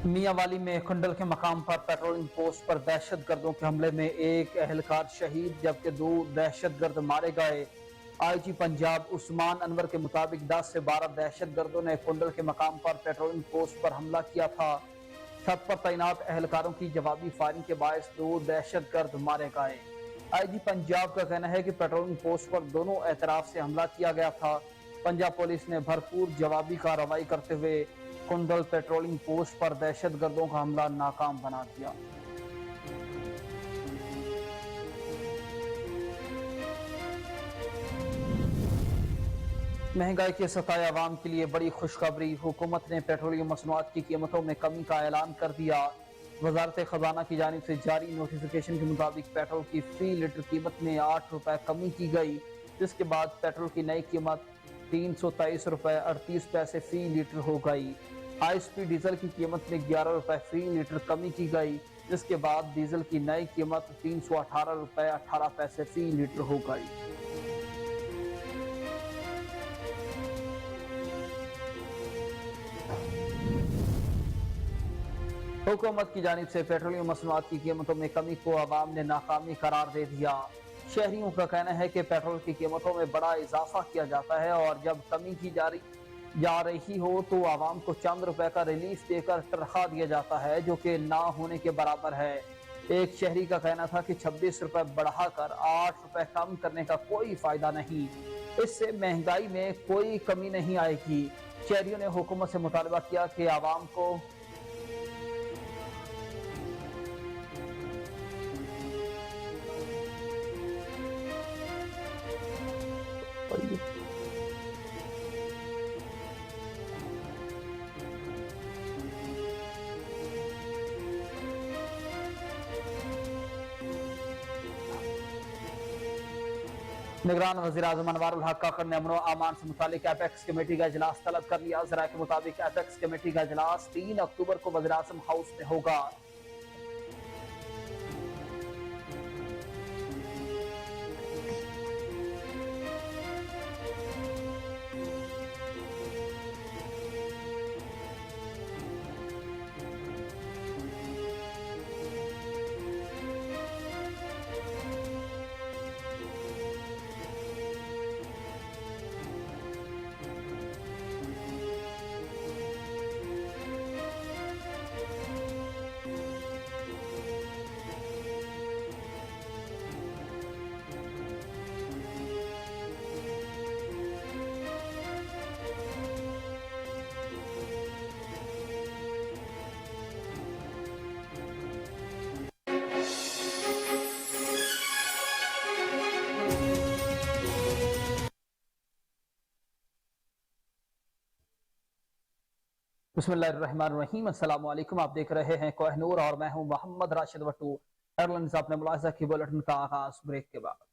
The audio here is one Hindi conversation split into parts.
मियांवाली में कुंडल के मकाम पर पेट्रोलिंग पोस्ट पर दहशतगर्दों के हमले में एक एहलकार शहीद जबकि 2 दहशतगर्द मारे गए। आईजी पंजाब उस्मान अनवर के मुताबिक 10 से 12 दहशतगर्दों ने कुंडल के मकाम पर पेट्रोलिंग पोस्ट पर हमला किया था। छत पर तैनात एहलकारों की जवाबी फायरिंग के बायस 2 दहशतगर्द मारे गए। आईजी पंजाब का कहना है कि पेट्रोलिंग पोस्ट पर दोनों एतराफ से हमला किया गया था। पंजाब पुलिस ने भरपूर जवाबी कार्रवाई करते हुए कुंडल पेट्रोलिंग पोस्ट पर दहशतगर्दों का हमला नाकाम बना दिया। महंगाई के सताए अवाम के लिए बड़ी खुशखबरी। हुकूमत ने पेट्रोलियम मसनूआत की कीमतों में कमी का ऐलान कर दिया। वजारत खजाना की जानिब से जारी नोटिफिकेशन के मुताबिक पेट्रोल की फी लीटर कीमत में 8 रुपए कमी की गई, जिसके बाद पेट्रोल की नई कीमत 323 रुपए 38 पैसे फी लीटर हो गई। हाईस्पीड डीजल की कीमत में 11 रुपए फी लीटर कमी की गई, जिसके बाद डीजल की नई कीमत 318 रुपए 18 पैसे फी लीटर हो गई। हुकूमत की जानिब से पेट्रोलियम मसनूआत की कीमतों में कमी को अवाम ने नाकामी करार दे दिया। शहरियों का कहना है कि पेट्रोल की कीमतों में बड़ा इजाफा किया जाता है और जब कमी की जा रही हो तो आवाम को चंद रुपए का रिलीफ देकर तनख्वाह दिया जाता है, जो कि ना होने के बराबर है। एक शहरी का कहना था कि 26 रुपए बढ़ाकर 8 रुपए कम करने का कोई फायदा नहीं, इससे महंगाई में कोई कमी नहीं आएगी। शहरियों ने हुकूमत से मुतालबा किया कि आवाम को निगरान वज़ीर-ए-आज़म अनवारुल हक काकड़ ने अमन अमान से मुतालिक एपेक्स कमेटी का इजलास तलब कर लिया। ज़राए के मुताबिक एपेक्स कमेटी का इजलास 3 अक्टूबर को वज़ीर-ए-आज़म हाउस में होगा। बिस्मिल्लाहिर्रहमानिर्रहीम। अस्सलाम वालेकुम। आप देख रहे हैं कोहिनूर और मैं हूं मोहम्मद राशिद वट्टू। एयरलाइंस आपने मुलाहिजा की बुलेटिन का आगाज ब्रेक के बाद।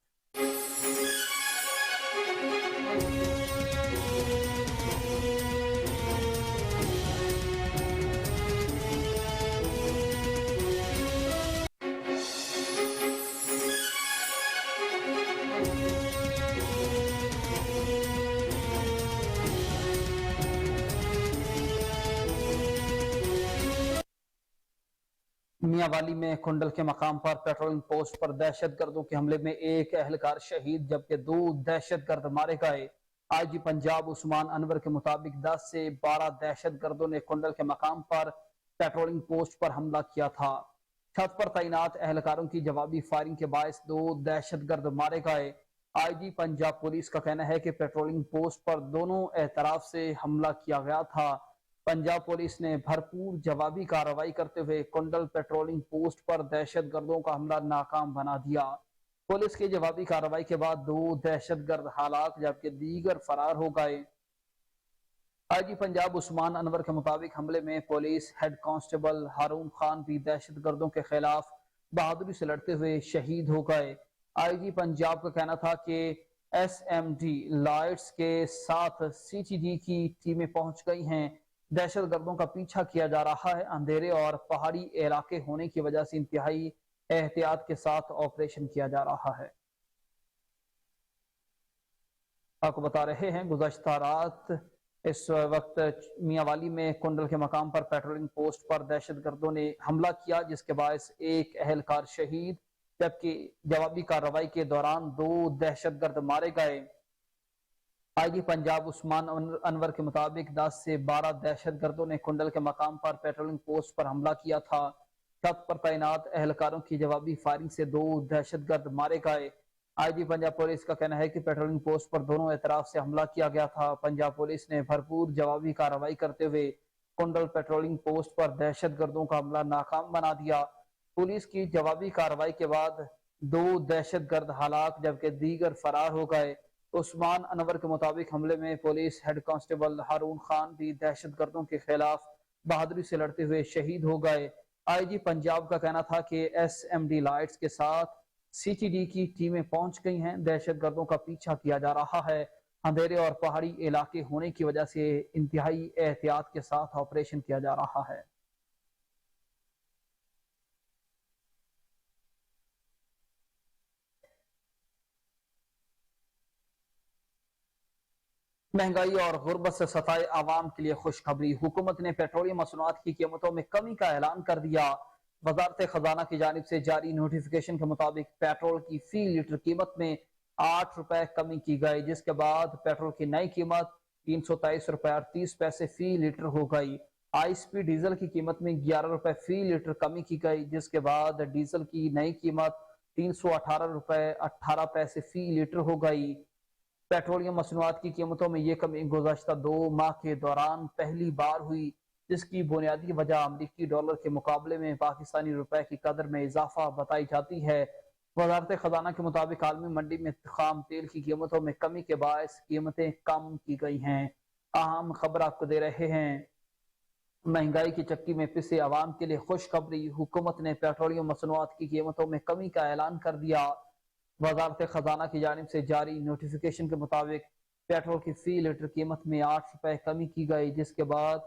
मियांवाली में कुंडल के मकाम पर पेट्रोलिंग पोस्ट पर दहशतगर्दों के हमले में एक एहलकार शहीद जबकि 2 दहशतगर्द मारे गए। आईजी पंजाब उस्मान अनवर के मुताबिक 10 से 12 दहशतगर्दों ने कुंडल के मकाम पर पेट्रोलिंग पोस्ट पर हमला किया था। छत पर तैनात एहलकारों की जवाबी फायरिंग के बायस 2 दहशतगर्द मारे गए। आईजी पंजाब पुलिस का कहना है कि पेट्रोलिंग पोस्ट पर दोनों एतराफ से हमला किया गया था। पंजाब पुलिस ने भरपूर जवाबी कार्रवाई करते हुए कुंडल पेट्रोलिंग पोस्ट पर दहशतगर्दों का हमला नाकाम बना दिया। पुलिस की जवाबी कार्रवाई के बाद 2 दहशतगर्द हालाक जबकि दीगर फरार हो गए। आईजी पंजाब उस्मान अनवर के मुताबिक हमले में पुलिस हेड कांस्टेबल हारून खान भी दहशतगर्दों के खिलाफ बहादुरी से लड़ते हुए शहीद हो गए। आईजी पंजाब का कहना था कि SMD लाइट्स के साथ CTD की टीमें पहुंच गई हैं। दहशतगर्दों का पीछा किया जा रहा है। अंधेरे और पहाड़ी इलाके होने की वजह से इंतहाई एहतियात के साथ ऑपरेशन किया जा रहा है। आपको बता रहे हैं गुज़श्ता रात इस वक्त मियांवाली में कुंडल के मकाम पर पेट्रोलिंग पोस्ट पर दहशतगर्दों ने हमला किया, जिसके बायस एक अहलकार शहीद जबकि जवाबी कार्रवाई के दौरान 2 दहशतगर्द मारे गए। आईजी पंजाब उस्मान अनवर के मुताबिक 10 से 12 दहशतगर्दों ने कुंडल के मकाम पर पेट्रोलिंग पोस्ट पर हमला किया था। छत पर तैनात एहलकारों की जवाबी फायरिंग से 2 दहशतगर्द मारे गए। आईजी पंजाब पुलिस का कहना है कि पेट्रोलिंग पोस्ट पर दोनों एतराफ से हमला किया गया था। पंजाब पुलिस ने भरपूर जवाबी कार्रवाई करते हुए कुंडल पेट्रोलिंग पोस्ट पर दहशतगर्दों का हमला नाकाम बना दिया। पुलिस की जवाबी कार्रवाई के बाद 2 दहशतगर्द हलाक जबकि दीगर फरार हो गए। उस्मान अनवर के मुताबिक हमले में पुलिस हेड कांस्टेबल हारून खान भी दहशतगर्दों के खिलाफ बहादुरी से लड़ते हुए शहीद हो गए। आईजी पंजाब का कहना था कि एसएमडी लाइट्स के साथ सीटीडी की टीमें पहुंच गई हैं। दहशतगर्दों का पीछा किया जा रहा है। अंधेरे और पहाड़ी इलाके होने की वजह से इंतहाई एहतियात के साथ ऑपरेशन किया जा रहा है। महंगाई और गुर्बत से सताए आवाम के लिए खुशखबरी। हुकूमत ने पेट्रोलियम मसनूआत की कीमतों में कमी का ऐलान कर दिया। वजारत खजाना की जानिब से जारी नोटिफिकेशन के मुताबिक पेट्रोल की फी लीटर कीमत में 8 रुपए कमी की गई, जिसके बाद पेट्रोल की नई कीमत 323 रुपए 38 पैसे फी लीटर हो गई। ISP डीजल की कीमत में 11 रुपए फी लीटर कमी की गई, जिसके बाद डीजल की नई कीमत 318 रुपए 18 पैसे फी लीटर हो गई। पेट्रोलियम मसनूआत की कीमतों में ये कमी गुज़श्ता 2 माह के दौरान पहली बार हुई, जिसकी बुनियादी वजह अमरीकी डॉलर के मुकाबले में पाकिस्तानी रुपए की कदर में इजाफा बताई जाती है। वजारत खजाना के मुताबिक आलमी मंडी में खाम तेल की कीमतों में कमी के बायस कीमतें कम की गई हैं। अहम खबर आपको दे रहे हैं। महंगाई की चक्की में पिसे आवाम के लिए खुशखबरी। हुकूमत ने पेट्रोलियम मसनूआत की कीमतों में कमी का ऐलान कर दिया। वजारत खजाना की जानिब से जारी नोटिफिकेशन के मुताबिक पेट्रोल की फी लीटर कीमत में 8 रुपए कमी की गई, जिसके बाद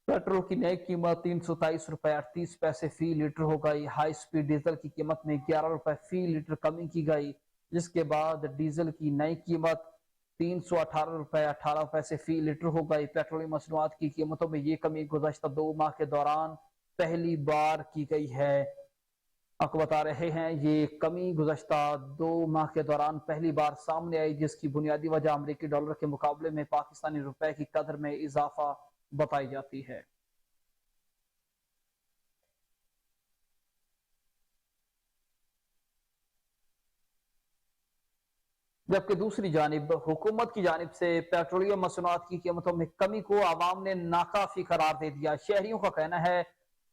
पेट्रोल की नई कीमत 323 रुपए 38 पैसे फी लीटर हो गई। हाई स्पीड डीजल की कीमत में 11 रुपए फी लीटर कमी की गई, जिसके बाद डीजल की नई कीमत 318 रुपए 18 पैसे फी लीटर हो गई। पेट्रोलियम मसनूआत की कीमतों में ये कमी गुज़श्ता 2 माह के दौरान पहली बार की गई है। आपको बता रहे हैं ये कमी गुज़श्ता 2 माह के दौरान पहली बार सामने आई, जिसकी बुनियादी वजह अमरीकी डॉलर के मुकाबले में पाकिस्तानी रुपए की कदर में इजाफा बताई जाती है। जबकि दूसरी जानिब हुकूमत की जानिब से पेट्रोलियम मसनूआत की कीमतों में कमी को आवाम ने नाकाफी करार दे दिया। शहरियों का कहना है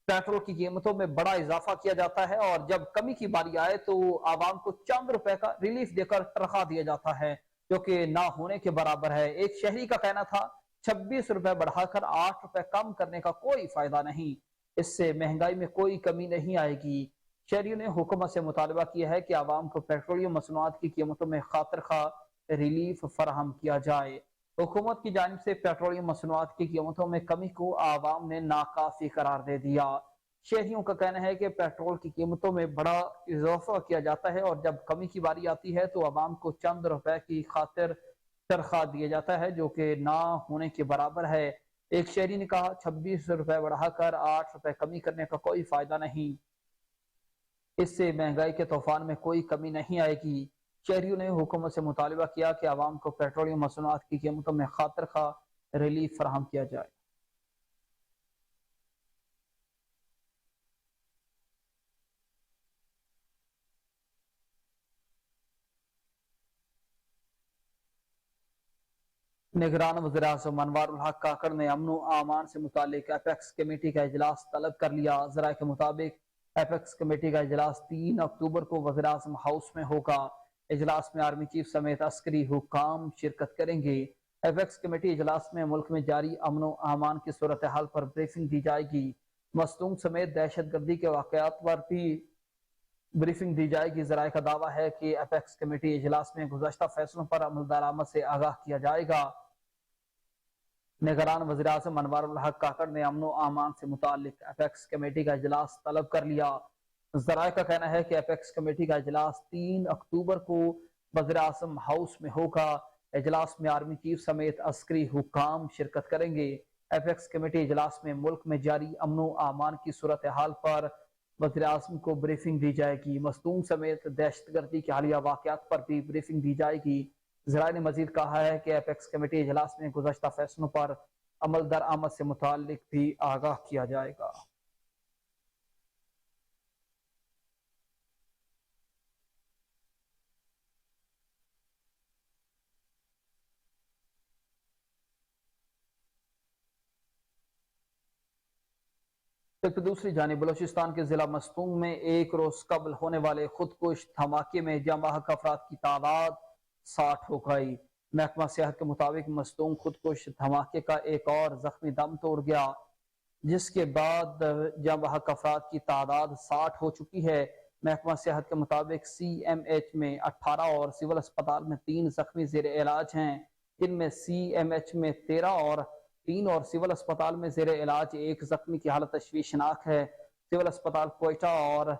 पेट्रोल की कीमतों में बड़ा इजाफा किया जाता है और जब कमी की बारी आए तो आवाम को चंद रुपए का रिलीफ देकर तनख्वाह दिया जाता है, जो कि ना होने के बराबर है। एक शहरी का कहना था 26 रुपए बढ़ाकर 8 रुपए कम करने का कोई फायदा नहीं, इससे महंगाई में कोई कमी नहीं आएगी। शहरियों ने हुकूमत से मुतालबा किया है कि आवाम को पेट्रोलियम मसनूआत की कीमतों में खातिर खा रिलीफ फराहम किया जाए। हुकूमत की जानिब से पेट्रोलियम मसनूआत की कीमतों में कमी को आवाम ने नाकाफी करार दे दिया। शहरियों का कहना है कि पेट्रोल की कीमतों में बड़ा इजाफा किया जाता है और जब कमी की बारी आती है तो आवाम को चंद रुपए की खातिर तनख्वाह दिया जाता है, जो कि ना होने के बराबर है। एक शहरी ने कहा 26 रुपए बढ़ाकर 8 रुपए कमी करने का कोई फायदा नहीं, इससे महंगाई के तूफान में कोई कमी नहीं आएगी। शहरियों ने हुकूमत से मुतालबा किया कि आवाम को पेट्रोलियम मसनूआत की कीमतों में खातिर खा रिलीफ फराहम किया जाए। निगरान वज़ीर-ए-आज़म अनवारुल हक काकड़ ने अमन व अमान से मुतालिक एपेक्स कमेटी का इजलास तलब कर लिया। ज़राए के मुताबिक एपेक्स कमेटी का इजलास 3 अक्टूबर को वज़ीर-ए-आज़म हाउस में होगा। इजलास में आर्मी चीफ समेत अस्करी हुक्काम शिरकत करेंगे। एपेक्स कमेटी इजलास में मुल्क में जारी अमन व अमान की सूरत हाल पर ब्रीफिंग दी जाएगी। मसनून समेत दहशत गर्दी के वाकयात पर भी ब्रीफिंग दी जाएगी। ज़राए का दावा है कि एपेक्स कमेटी इजलास में गुज़श्ता फैसलों पर अमल दरामद से आगाह किया जाएगा। निगरान वज़ीर-ए-आज़म अनवारुल हक काकड़ ने अमन व अमान से मुतालिक एपेक्स कमेटी का इजलास तलब कर लिया। ज़राए का कहना है कि एपेक्स कमेटी का इजलास 3 अक्टूबर को वज़ीर-ए-आज़म हाउस में होगा। इजलास में आर्मी चीफ समेत अस्करी हुकाम शिरकत करेंगे। एपेक्स कमेटी इजलास में मुल्क में जारी अमनो अमान की सूरत हाल पर वज़ीर आज़म को ब्रीफिंग दी जाएगी। मस्तूम समेत दहशतगर्दी के हालिया वाक़यात पर भी ब्रीफिंग दी जाएगी। ज़राए ने मजीद कहा है कि एपेक्स कमेटी इजलास में गुज़श्ता फैसलों पर अमल दरामद से मुताल्लिक भी आगाह किया जाएगा। तो दूसरी जानिब बलोचिस्तान के जिला मस्तूंग में एक रोज कबल होने वाले खुदकुश धमाके में जमाहक अफराद की तादाद 60 हो गई। महकमा सेहत के मुताबिक मस्तूंग खुदकुश धमाके का एक और जख्मी दम तोड़ गया, जिसके बाद जमाहक अफराद की तादाद 60 हो चुकी है। महकमा सेहत के मुताबिक CMH में 18 और सिविल अस्पताल में 3 जख्मी जेर इलाज हैं। इनमें CMH में 13 और 3 और सिविल अस्पताल में जेर इलाज एक जख्मी की हालत तशवीशनाक है। सिविल अस्पताल कोयटा और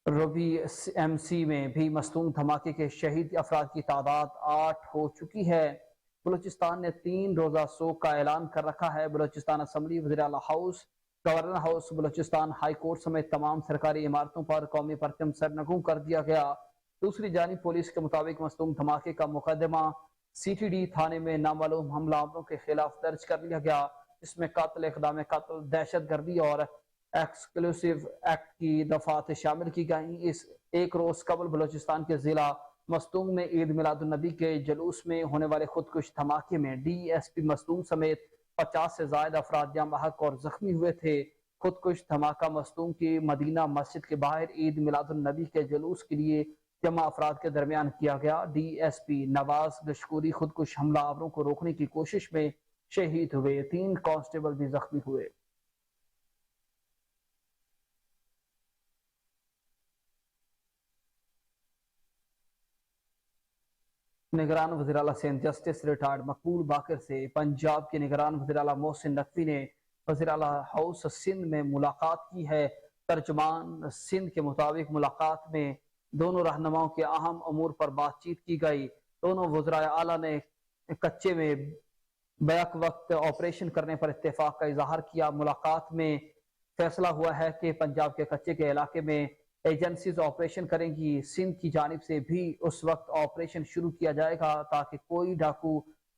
रबी MC में भी मस्तूंग धमाके के शहीद अफराद की तादाद 8 हो चुकी है। बलूचिस्तान ने 3 रोजा शोक का ऐलान कर रखा है। बलूचिस्तान असम्बली, वज़ीर आला house, governor house, Balochistan high court समेत तमाम सरकारी इमारतों पर कौमी परचम सरनगू कर दिया गया। दूसरी जानिब पुलिस के मुताबिक मस्तूंग धमाके का मुकदमा CTD थाने में नामालूम हमलावरों के खिलाफ दर्ज कर लिया गया, जिसमें कत्ल, इक़दाम कत्ल, दहशत गर्दी और एक्सक्लूसिव एक्ट की दफात शामिल की गई। इस एक रोज कबल बलूचिस्तान के जिला मस्तूंग में ईद मिलादुन्नबी के जुलूस में होने वाले खुदकुश धमाके में DSP मस्तूंग समेत 50 से ज्यादा अफराद जाम बहक और जख्मी हुए थे। खुदकुश धमाका मस्तूंग की मदीना मस्जिद के बाहर ईद मिलादुन्नबी के जुलूस के लिए जमा अफराद के दरमियान किया गया। DSP नवाज गशकूरी खुदकुश हमलावरों को रोकने की कोशिश में शहीद हुए। 3 कांस्टेबल भी जख्मी हुए। निगरान वज़ीर आला सिंध जस्टिस रिटायर्ड मकबूल बाकर से पंजाब के निगरान वज़ीर आला मोहसिन नकवी ने वज़ीर आला हाउस सिंध में मुलाकात की है। तर्जुमान सिंध के मुताबिक मुलाकात में दोनों रहनुमाओं के अहम अमूर पर बातचीत की गई। दोनों वज़राए आला ने कच्चे में बैक वक्त ऑपरेशन करने पर इत्तेफाक का इजहार किया। मुलाकात में फैसला हुआ है कि पंजाब के कच्चे के इलाके में एजेंसीज ऑपरेशन करेंगी। सिंध की जानिब से भी उस वक्त ऑपरेशन शुरू किया जाएगा ताकि कोई डाकू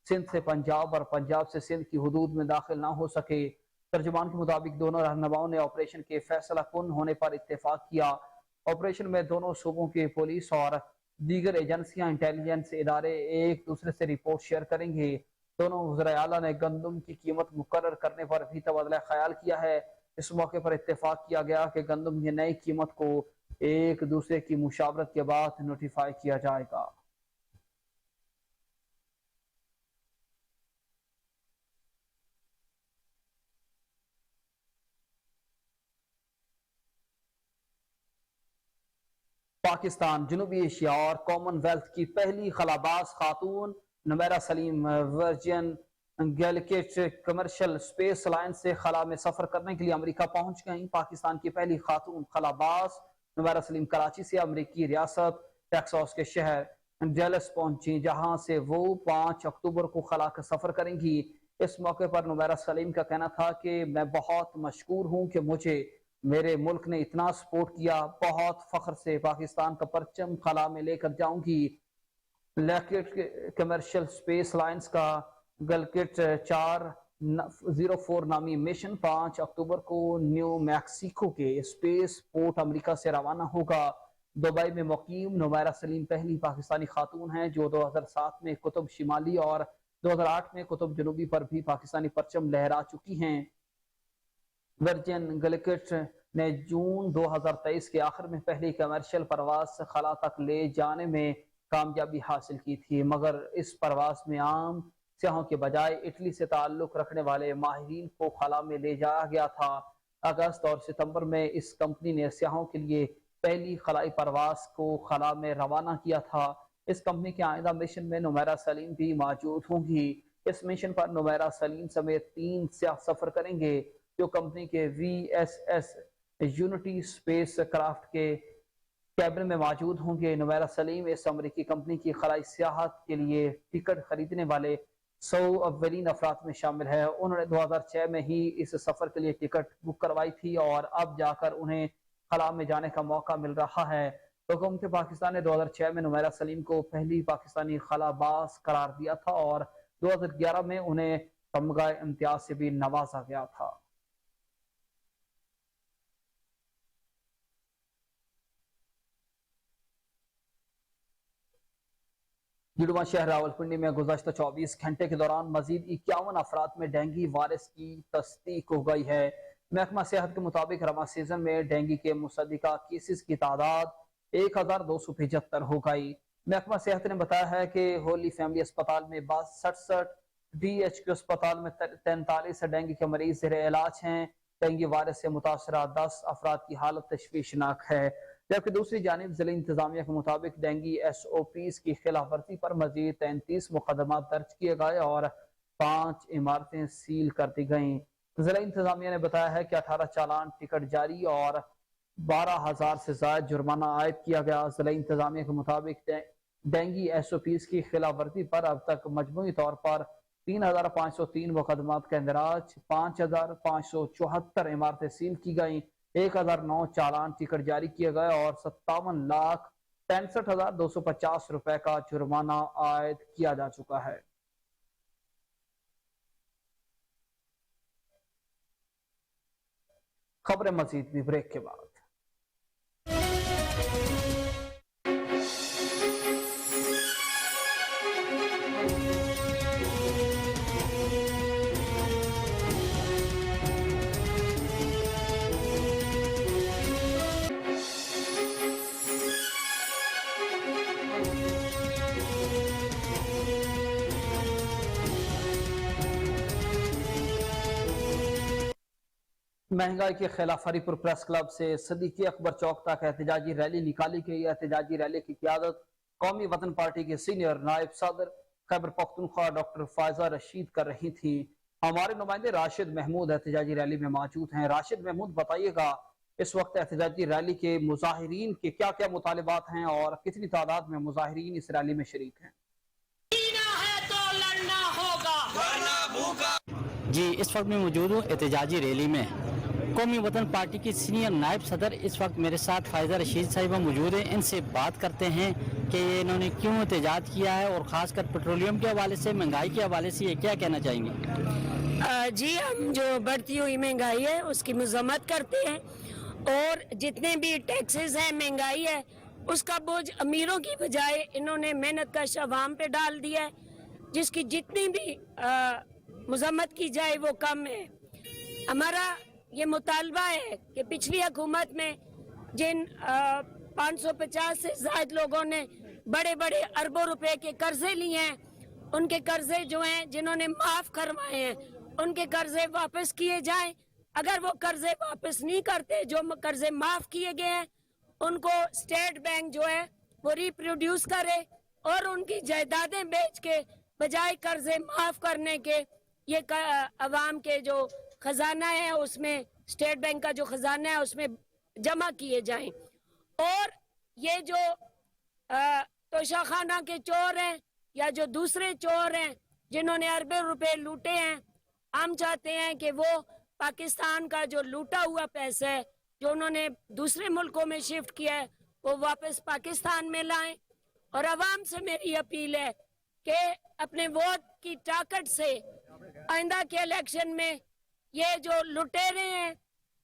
सिंध से पंजाब और पंजाब से सिंध की हदूद में दाखिल ना हो सके। तर्जुमान के मुताबिक दोनों रहनुमाओं ने ऑपरेशन के फैसला कुन होने पर इत्तेफाक किया। ऑपरेशन में दोनों सूबों की पुलिस और दीगर एजेंसियां, इंटेलिजेंस इदारे एक दूसरे से रिपोर्ट शेयर करेंगे। दोनों वज़राए आला ने गंदम की कीमत मुकर्रर करने पर भी तबादला ख्याल किया है। इस मौके पर इत्तेफाक किया गया कि गंदम की नई कीमत को एक दूसरे की मुशावरत के बाद नोटिफाई किया जाएगा। पाकिस्तान जनूबी एशिया और कॉमनवेल्थ की पहली खलाबाज खातून Numaira Salim Virgin Galactic commercial space lines से खला में सफर करने के लिए अमेरिका पहुंच गई। पाकिस्तान की पहली खातून खलाबाज नुमैरा सलीम कराची से अमेरिकी रियासत टेक्सास के शहर डैलस पहुंची, जहां से वो 5 अक्टूबर को खला का सफर करेंगी। इस मौके पर नुमैरा सलीम का कहना था कि मैं बहुत मशकूर हूं कि मुझे मेरे मुल्क ने इतना सपोर्ट किया। बहुत फख्र से पाकिस्तान का परचम खला में लेकर जाऊंगी। लैकेट कमर्शियल स्पेस लाइन्स का गलकिट 404 नामी मिशन 5 अक्टूबर को न्यू मैक्सिको के स्पेस पोर्ट अमेरिका से रवाना होगा। दुबई में मुकीम नुमैरा सलीम पहली पाकिस्तानी खातून हैं जो 2007 में कुतुब शिमाली और 2008 में कुतुब जनूबी पर भी पाकिस्तानी परचम लहरा चुकी हैं। वर्जिन गलकिट ने जून 2023 के आखिर में पहली कमर्शियल परवाज खला तक ले जाने में कामयाबी हासिल की थी, मगर इस परवाज में आम सियाहों के बजाय इटली से ताल्लुक रखने वाले माहिरीन को खला में ले जाया गया था। अगस्त और सितंबर में इस कंपनी ने सियाहों के लिए पहली खलाई परवाज को खला में रवाना किया था। इस कंपनी के आइंदा मिशन में नुमैरा सलीम भी मौजूद होंगी। इस मिशन पर नुमैरा सलीम समेत 3 सियाह सफर करेंगे जो कंपनी के VSS यूनिटी स्पेस क्राफ्ट के कैबिन में मौजूद होंगे नुमैरा सलीम। इस अमरीकी कंपनी की खलाई सियाहत के लिए टिकट खरीदने वाले 100 अव्वलीन अफराद में शामिल है। उन्होंने 2006 में ही इस सफर के लिए टिकट बुक करवाई थी और अब जाकर उन्हें खला में जाने का मौका मिल रहा है। हुकूमत पाकिस्तान ने 2006 में नुमैरा सलीम को पहली पाकिस्तानी खलाबाज करार दिया था और 2011 में उन्हें तमगा इम्तियाज से भी नवाजा गया था। जुड़वा शहर रावलपिंडी में गुज़श्ता 24 घंटे के दौरान मजीद 51 अफराद में डेंगू वायरस की तस्दीक हो गई है। महकमा सेहत के मुताबिक रमा सीजन में डेंगू के मुसद्दिका केसेस की तादाद 1275 हो गई। महकमा सेहत ने बताया है कि होली फैमिली अस्पताल में 67, DHQ अस्पताल में 43 डेंगू के मरीज ज़ेर इलाज हैं। डेंगू वायरस से मुतासरा 10 अफराद की हालत तशवीशनाक है, जबकि दूसरी जानिब जिला इंतजामिया के मुताबिक डेंगू SOPs की खिलाफ वर्जी पर मजीद 33 मुकदमा दर्ज किए गए और 5 इमारतें सील कर दी गई। जिला इंतजामिया ने बताया है कि 18 चालान टिकट जारी और 12,000 से ज्यादा जुर्माना आयद किया गया। जिला इंतजामिया के मुताबिक डेंगू SOPs की खिलाफ वर्जी पर अब तक मजमूई तौर पर 3,503 मुकदमात का इंदराज, 5,574 इमारतें सील की गई, 1,009 चालान टिकट जारी किए गए और 57,65,250 रुपए का जुर्माना आयद किया जा चुका है। खबरें मजीद भी ब्रेक के बाद। महंगाई के खिलाफ हरीपुर प्रेस क्लब से सिद्दीकी अकबर चौक तक एहतजाजी रैली निकाली गई। एहतजाजी रैली की क़यादत कौमी वतन पार्टी के सीनियर नायब सदर खैबर पख्तूनख्वा डॉक्टर फायजा रशीद कर रही थी। हमारे नुमाइंदे राशिद महमूद एहतजाजी रैली में मौजूद हैं। राशिद महमूद, बताइएगा इस वक्त एहतजाजी रैली के मुजाहिरीन के क्या क्या मुतालिबात हैं और कितनी तादाद में मुजाहिरीन इस रैली में शरीक हैं? जी, इस वक्त मैं मौजूद हूँ एहतजाजी रैली में। कौमी वतन पार्टी की सीनियर नायब सदर इस वक्त मेरे साथ फायजा रशीद साहिबा मौजूद हैं। इनसे बात करते हैं कि इन्होंने क्यों एहतजाज किया है और ख़ासकर पेट्रोलियम के हवाले से, महंगाई के हवाले से ये क्या कहना चाहेंगे? जी, हम जो बढ़ती हुई महंगाई है उसकी मजम्मत करते हैं और जितने भी टैक्सेस हैं, महंगाई है, उसका बोझ अमीरों की बजाय इन्होंने मेहनत कश अवाम पे डाल दिया है, जिसकी जितनी भी मजम्मत की जाए वो कम है। हमारा ये मुतालबा है कि पिछली हुकूमत में जिन 550 से ज्यादा लोगों ने बड़े बड़े अरबों रुपए के कर्जे लिए हैं, उनके कर्जे जो हैं जिन्होंने माफ करवाए हैं, उनके कर्जे वापस किए जाएं। अगर वो कर्जे वापस नहीं करते, जो कर्जे माफ किए गए हैं, उनको स्टेट बैंक जो है वो रिप्रोड्यूस करे और उनकी जायदादें बेच के बजाय कर्जे माफ करने के ये अवाम के जो खजाना है उसमें, स्टेट बैंक का जो खजाना है उसमें जमा किए जाएं। और ये जो तोशाखाना के चोर हैं या जो दूसरे चोर हैं जिन्होंने अरबों रुपए लूटे हैं, हम चाहते हैं कि वो पाकिस्तान का जो लूटा हुआ पैसा है जो उन्होंने दूसरे मुल्कों में शिफ्ट किया है वो वापस पाकिस्तान में लाएं। और अवाम से मेरी अपील है कि अपने वोट की ताकत से आइंदा के इलेक्शन में ये जो लुटेरे हैं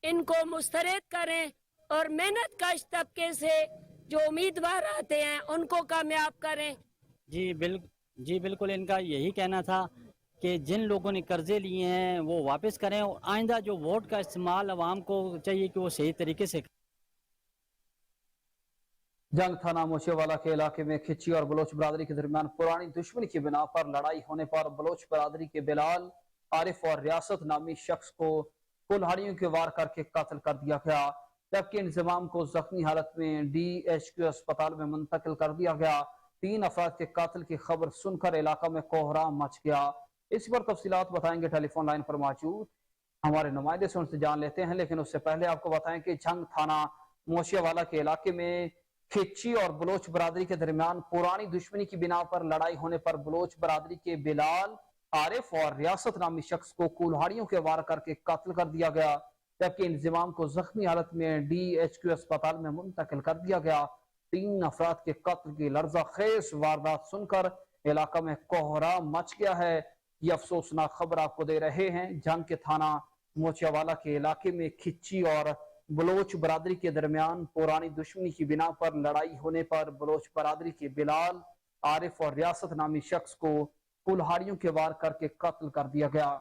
इनको मुस्तरद करें और मेहनत कश तबके से जो उम्मीदवार आते हैं उनको कामयाब करें। जी बिल्कुल इनका यही कहना था कि जिन लोगों ने कर्जे लिए हैं वो वापस करें और आइंदा जो वोट का इस्तेमाल अवाम को चाहिए कि वो सही तरीके से। जंग थाना मोशेवाला के इलाके में खिच्ची और बलोच बरादरी के दरमियान पुरानी दुश्मनी की बिना पर लड़ाई होने पर बलोच बरादरी के बिलाल, आरिफ और रियासत नामी शख्स को कुल्हाड़ियों के वार करके कत्ल कर दिया गया, जबकि इंजमाम को जख्मी हालत में DHQ अस्पताल में मुंतकिल कर दिया गया। 3 अफराद के कत्ल की खबर सुनकर इलाका में कोहराम मच गया। इस पर तफसीलात बताएंगे टेलीफोन लाइन पर मौजूद हमारे नुमाइंदे से, उनसे जान लेते हैं। लेकिन उससे पहले आपको बताएं कि जंग थाना मोशियावाला के इलाके में खिच्ची और बलोच बरादरी के दरमियान पुरानी दुश्मनी की बिना पर लड़ाई होने पर बलोच बरादरी के बिलाल, आरिफ और रियासत नामी शख्स को कुल्हाड़ियों के वार करके कत्ल कर दिया गया, जबकि इंजमाम को जख्मी हालत में DHQ अस्पताल में मुंतकिल कर दिया गया। 3 अफराद के कत्ल की लर्जा खेज वारदात सुनकर इलाका में कोहराम मच गया है। ये अफसोसनाक खबर आपको दे रहे हैं। जंग के थाना मोचियावाला के इलाके में खिच्ची और बलोच बरादरी के दरमियान पुरानी दुश्मनी की बिना पर लड़ाई होने पर बलोच बरादरी के बिलाल, आरिफ और रियासत नामी शख्स को कुल्हाड़ियों के वार करके कत्ल कर दिया गया,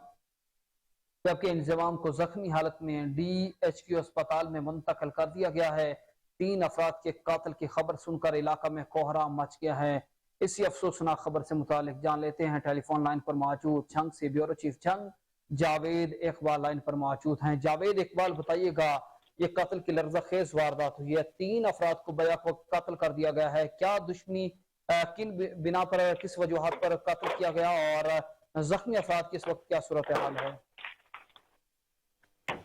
जबकि इंजमाम को जख्मी हालत में DHQ अस्पताल में मुंतकिल कर दिया गया है। 3 अफराद के कत्ल की खबर सुनकर इलाका में कोहराम मच गया है। इसी अफसोसनाक खबर से मुतालिक जान लेते हैं टेलीफोन लाइन पर मौजूद जंग से ब्यूरो चीफ जंग जावेद इकबाल लाइन पर मौजूद हैं। जावेद इकबाल, बताइएगा, ये कत्ल की लर्जा खेज वारदात हुई है, 3 अफराद को बैक वक्त कत्ल कर दिया गया है, क्या दुश्मनी किन बिना पर, किस वजूहत पर कत्ल किया गया और जख्मी अफराद की इस वक्त क्या सूरत हाल है?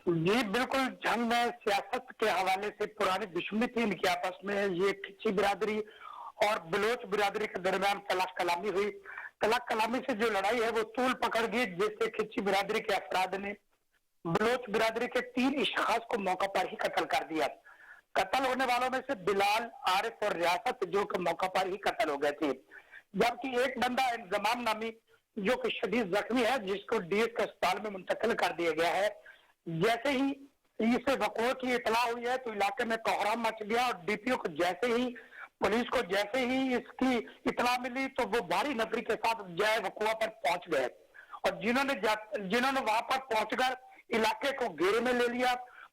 जी बिल्कुल, जंग में सियासत के हवाले से पुरानी दुश्मनी थी इनकी आपस में। ये खिच्ची बिरादरी और बलोच बिरादरी के दरमियान तलाक कलामी हुई। तलाक कलामी से जो लड़ाई है वो तूल पकड़ गई, जिससे खिच्ची बिरादरी के अफराद ने बलोच बिरादरी के 3 शख्स को मौका पर ही कत्ल कर दिया। कत्ल होने वालों में से बिलाल, आरिफ और रियासत जो कि मौका पर ही कत्ल हो गए थे, जबकि एक बंदा इंजमाम नामी जो कि शदीद जख्मी है, जिसको DHQ अस्पताल में मुंतकिल कर दिया गया है। जैसे ही इस वक़्त की इतला हुई है तो इलाके में कोहराम मच गया और DPO को जैसे ही, पुलिस को जैसे ही इसकी इतला मिली तो वो भारी नफरी के साथ जय वकुआ पर पहुंच गए और जिन्होंने वहां पर पहुंचकर इलाके को घेरे में ले लिया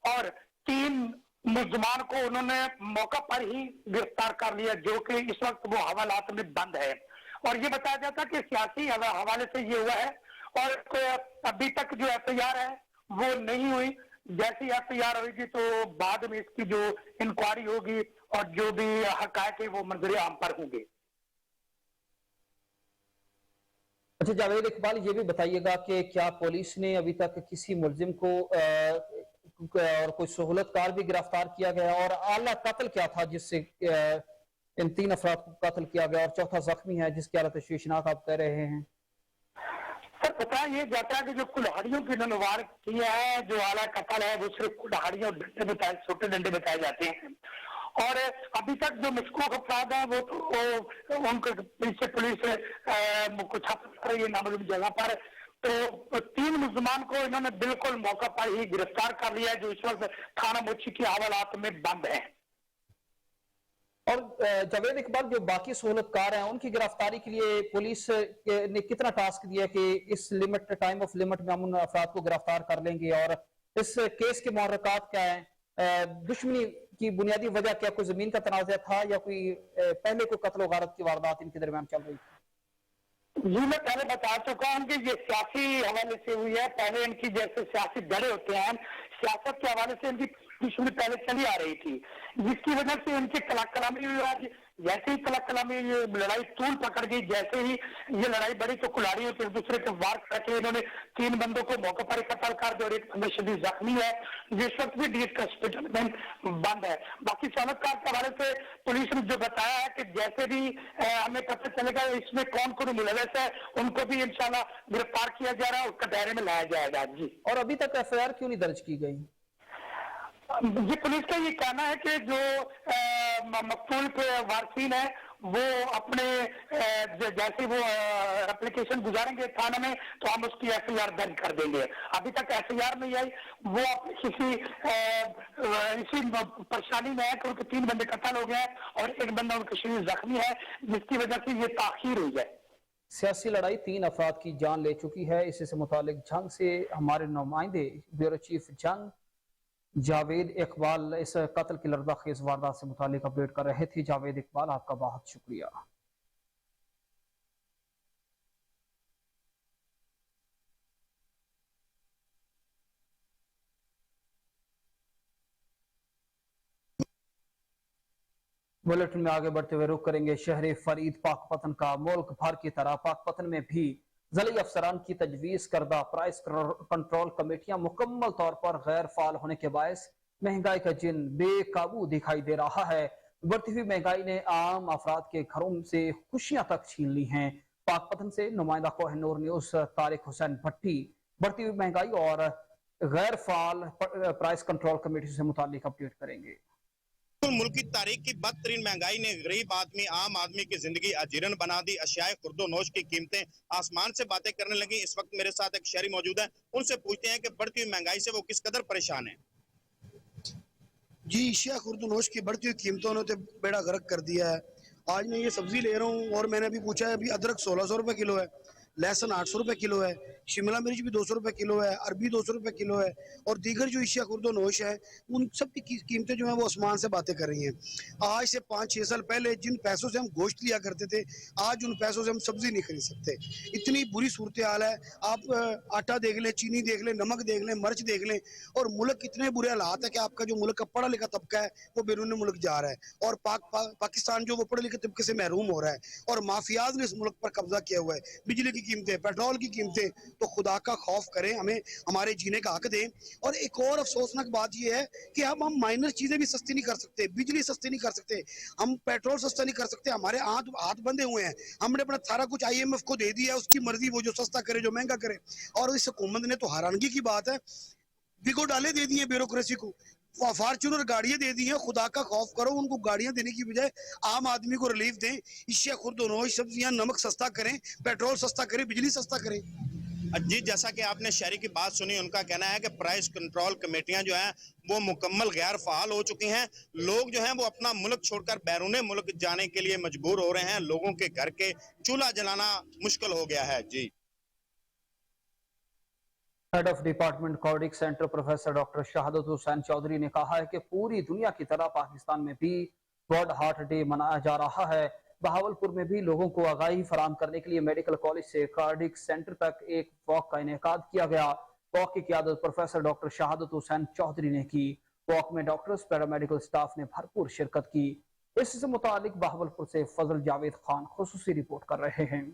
और 3 मुलजमान को उन्होंने मौका पर ही गिरफ्तार कर लिया, जो कि इस वक्त वो हवालात में बंद है। और ये बताया जाता कि सियासी हवाले से ये हुआ है और अभी तक जो FIR है वो नहीं हुई। जैसी FIR होगी तो बाद में इसकी जो इंक्वायरी होगी और जो भी हकायक है वो मंजूरी आम पर होंगे। अच्छा जावेद इकबाल, ये भी बताइएगा कि क्या पुलिस ने अभी तक किसी मुलजिम को और कोई सहूलतकार भी गिरफ्तार किया गया और आला कत्ल क्या था जिससे इन 3 अफराद को कत्ल किया गया और चौथा जख्मी है जिसकी हालत तशवीशनाक आप कह रहे हैं? सर बताया ये जाता है कि जो कुल्हाड़ियों की इन्होंने वार किया है, जो आला कत्ल है वो सिर्फ कुल्हाड़ियों और डंडे बताए, छोटे डंडे बताए जाते हैं। और अभी तक जो मशकूक अफराद है वो तो उनको पीछे पुलिस को छापा कर रही है नामालूम जगह पर। तो 3 मुलजमान को इन्होंने बिल्कुल मौका पर ही गिरफ्तार कर लिया है, जो इस वक्त थाना मोची की हवालात में बंद है। और जावेद इकबाल, जो बाकी सहूलतकार हैं उनकी गिरफ्तारी के लिए पुलिस ने कितना टास्क दिया कि इस लिमिट, टाइम ऑफ लिमिट में हम उन अफराद को गिरफ्तार कर लेंगे और इस केस के मुहर्रकात क्या है? दुश्मनी की बुनियादी वजह क्या, कोई जमीन का तनाज़ा था या कोई पहले कोई कत्ल गारत की वारदात इनके दरमियान चल रही थी? जी मैं पहले बता चुका हूँ कि ये सियासी हवाले से हुई है। पहले इनकी जैसे सियासी दड़े होते हैं, सियासत के हवाले से इनकी दुश्मनी पहले चली आ रही थी, जिसकी वजह से इनकी तलाक कलामी हुई। आज जैसे ही तलाक कलामी ये लड़ाई तूल पकड़ गई, जैसे ही ये लड़ाई बढ़ी तो कुल्हाड़ियों से एक दूसरे के वार करके इन्होंने 3 बंदों को मौके पर कत्ल कर दिया और एक बंदा शदीद जख्मी है, जिस वक्त भी DHQ हॉस्पिटल में बंद है। बाकी सहूलतकार के हवाले से पुलिस ने जो बताया है कि जैसे भी हमें पता चलेगा इसमें कौन कौन मुलविस है, उनको भी इंशाल्लाह गिरफ्तार किया जा रहा है, उसका दायरे में लाया जाएगा। जी, और अभी तक FIR क्यों नहीं दर्ज की गई? जी पुलिस का ये कहना है कि जो मकतूल के वारसीन है वो अपने जैसे वो एप्लीकेशन गुजारेंगे थाने में तो हम उसकी FIR दर्ज कर देंगे। अभी तक FIR नहीं आई, वो किसी इसी परेशानी में है कि उनके 3 बंदे कत्ल हो गए हैं और एक बंदा उनके शरीर जख्मी है, जिसकी वजह से ये ताखीर हुई है। सियासी लड़ाई 3 अफराद की जान ले चुकी है। इसी से मुतालिक जंग से हमारे नुमाइंदे ब्यूरो चीफ जंग जावेद इकबाल इस कत्ल की लर्जा खेज वारदात से मुतालिक अपडेट कर रहे थे। जावेद इकबाल, आपका बहुत शुक्रिया। बुलेटिन में आगे बढ़ते हुए रुख करेंगे शहर फरीद पाकपतन का। मुल्क भर की तरह पाकपतन में भी ज़िली अफसरान की तजवीज़ करदा प्राइस कंट्रोल कमेटियां मुकम्मल तौर पर गैर फाल होने के बायस महंगाई का जिन बेकाबू दिखाई दे रहा है। बढ़ती हुई महंगाई ने आम अफराद के घरों से खुशियां तक छीन ली हैं। पाकपतन से नुमाइंदा कोहिनूर न्यूज तारिक हुसैन भट्टी बढ़ती हुई महंगाई और गैर फाल प्राइस कंट्रोल कमेटी से मुतालिक अपडेट करेंगे। मुल्क की तारीख की बदतरीन महंगाई ने गरीब आदमी आम आदमी की जिंदगी अजीरन बना दी। अशियाए खुर्दोनोश की कीमतें आसमान से बातें करने लगी। इस वक्त मेरे साथ एक शहरी मौजूद है, उनसे पूछते हैं कि बढ़ती हुई महंगाई से वो किस कदर परेशान है। जी, अशिया खुर्दोनोश की बढ़ती हुई कीमतों ने तो बेड़ा गर्क कर दिया है। आज मैं ये सब्जी ले रहा हूँ और मैंने अभी पूछा है, अभी अदरक 1600 रुपए किलो है, लहसुन 800 रुपए किलो है, शिमला मिर्च भी 200 रुपए किलो है, अरबी 200 रुपए किलो है और दीगर जो अशिया खुर्दोनोश है उन सब की कीमतें जो है वो आसमान से बातें कर रही हैं। आज से 5-6 साल पहले जिन पैसों से हम गोश्त लिया करते थे, आज उन पैसों से हम सब्जी नहीं खरीद सकते। इतनी बुरी सूरत हाल है। आप आटा देख लें, चीनी देख लें, नमक देख लें, मिर्च देख लें और मुल्क इतने बुरे हालात है कि आपका जो मुल्क का पढ़ा लिखा तबका है वो बैरून मुल्क जा रहा है और पाकिस्तान जो वो पढ़े लिखे तबके से महरूम हो रहा है और माफियाज ने इस मुल्क पर कब्जा किया हुआ है। बिजली की कीमतें, पेट्रोल की कीमतें, तो खुदा का खौफ करें, हमें हमारे जीने का हक दें। और एक और अफसोसनाक बात यह है कि अब हम माइनर चीजें भी सस्ती नहीं कर सकते, बिजली सस्ती नहीं कर सकते, हम पेट्रोल सस्ता नहीं कर सकते, हमारे हाथ बंधे हुए हैं। हमने अपना सारा कुछ IMF को दे दिया, उसकी मर्जी, वो जो सस्ता करे जो महंगा करे। और इस हुकूमत ने तो हैरानगी की बात है, बिगो डाले दे दिए ब्यूरोक्रेसी को, फॉर्च्यूनर गाड़ियां दे दी हैं। खुदा का खौफ करो, उनको गाड़ियां देने की बजाय आम आदमी को रिलीफ दें। अशिया खुर्दोनोश सब्जियां, नमक सस्ता करें, पेट्रोल सस्ता करें, बिजली सस्ता करें। जी, जैसा कि आपने शहरी की बात सुनी, उनका कहना है कि प्राइस कंट्रोल कमेटियां जो हैं वो मुकम्मल गैर फाल हो चुकी हैं। लोग जो हैं वो अपना मुल्क छोड़कर बैरून मुल्क जाने के लिए मजबूर हो रहे हैं। लोगों के घर के चूल्हा जलाना मुश्किल हो गया है। जी, head of department cardiac centre professor doctor Shahadat Hussain Chaudhary ने कहा है कि पूरी दुनिया की तरह पाकिस्तान में भी वर्ल्ड हार्ट डे मनाया जा रहा है। बहावलपुर में भी लोगों को आगाही फराहम करने के लिए मेडिकल कॉलेज से कार्डिक सेंटर तक एक वॉक का इनेकाद किया गया। वॉक की क़यादत प्रोफेसर डॉक्टर शहादत हुसैन चौधरी ने की। वॉक में डॉक्टर्स, पैरामेडिकल स्टाफ ने भरपूर शिरकत की। इससे मुतालिक बहावलपुर से फजल जावेद खान खुसूसी रिपोर्ट कर रहे हैं।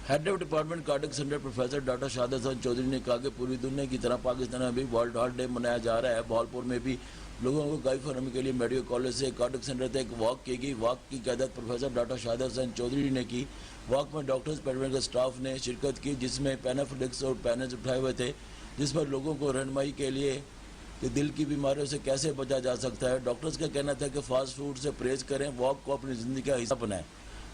Head of department cardiac centre professor doctor Shahadat Hussain Chaudhary ने कहा कि पूरी दुनिया की तरह पाकिस्तान में भी वर्ल्ड हार्ट डे मनाया जा रहा है। बहावलपुर में भी लोगों को गाइड फराहमी के लिए मेडिकल कॉलेज से कार्डिक सेंटर तक वॉक की गई। वॉक की क़यादत प्रोफेसर डॉक्टर शहादत हुसैन चौधरी ने की। वॉक में डॉक्टर्स, पैरामेडिकल स्टाफ ने शिरकत की, जिसमें पैनाफ्लिक्स और पैनल्स उठाए हुए थे, जिस पर लोगों को रहनुमाई के लिए कि दिल की बीमारियों से कैसे बचा जा सकता है। डॉक्टर्स का कहना था कि फास्ट फूड से परहेज करें, वॉक को अपनी ज़िंदगी का हिस्सा बनाएं।